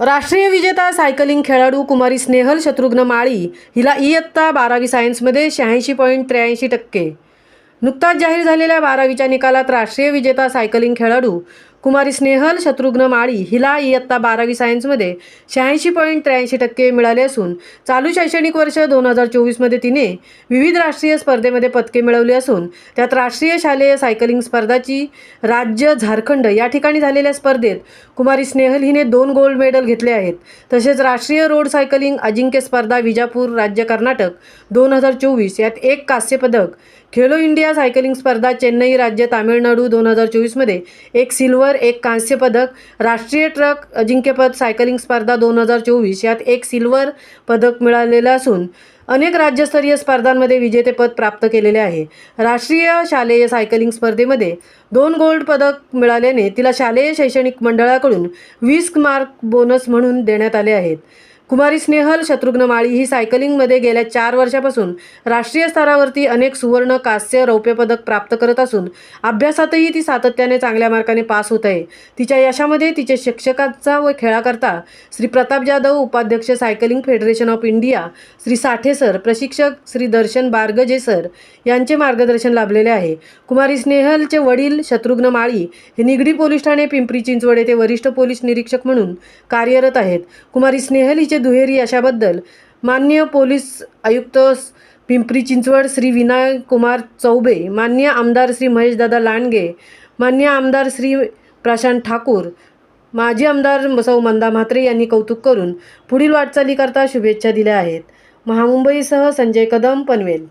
राष्ट्रीय विजेता सायकलिंग खेळाडू कुमारी स्नेहल शत्रुघ्न माळी हिला इयत्ता 12वी सायन्समध्ये 86.83%. नुकताच जाहीर झालेल्या 12वीच्या निकालात राष्ट्रीय विजेता सायकलिंग खेळाडू कुमारी स्नेहल शत्रुघ्न माळी हिला इयत्ता 12वी सायन्समध्ये 86.83% मिळाले असून चालू शैक्षणिक वर्ष 2024मध्ये तिने विविध राष्ट्रीय स्पर्धेमध्ये पदके मिळवली असून त्यात राष्ट्रीय शालेय सायकलिंग स्पर्धाची राज्य झारखंड या ठिकाणी झालेल्या स्पर्धेत कुमारी स्नेहल हिने 2 गोल्ड मेडल घेतले आहेत. तसेच राष्ट्रीय रोड सायकलिंग अजिंक्य स्पर्धा विजापूर राज्य कर्नाटक 2024 यात 1 कांस्य पदक, खेलो इंडिया सायकलिंग स्पर्धा चेन्नई राज्य तामिळनाडू 2024मध्ये 1 सिल्वर 1 कांस्य पदक, राष्ट्रीय ट्रक अजिंक्यपद सायकलिंग स्पर्धा 2024 यात 1 सिल्वर पदक मिळालेलं असून अनेक राज्यस्तरीय स्पर्धांमध्ये विजेतेपद प्राप्त केलेले आहे. राष्ट्रीय शालेय सायकलिंग स्पर्धेमध्ये 2 गोल्ड पदक मिळाल्याने तिला शालेय शैक्षणिक मंडळाकडून 20 मार्क बोनस म्हणून देण्यात आले आहेत. कुमारी स्नेहल शत्रुघ्न माळी ही सायकलिंगमध्ये गेल्या 4 वर्षापासून राष्ट्रीय स्तरावरती अनेक सुवर्ण, कांस्य, रौप्य पदक प्राप्त करत असून अभ्यासातही ती सातत्याने चांगल्या मार्काने पास होत आहे. तिच्या यशामध्ये तिचे शिक्षकांचा व खेळाकरता श्री प्रताप जाधव, उपाध्यक्ष cycling federation of India Shri Sathe sir, प्रशिक्षक श्री दर्शन बारगजे सर यांचे मार्गदर्शन लाभलेले आहे. कुमारी स्नेहलचे वडील शत्रुघ्न माळी हे निगडी पोलीस ठाणे पिंपरी चिंचवड येथे वरिष्ठ पोलीस निरीक्षक म्हणून कार्यरत आहेत. कुमारी स्नेहल हिचे दुहेरी यशाबद्दल माननीय पोलीस आयुक्त पिंपरी चिंचवड श्री विनायक कुमार चौबे, माननीय आमदार श्री महेशदादा लांडगे, माननीय आमदार श्री प्रशांत ठाकूर, माजी आमदार सौ मंदा म्हात्रे यांनी कौतुक करून पुढील वाटचालीकरता शुभेच्छा दिल्या आहेत. महामुंबईसह संजय कदम, पनवेल.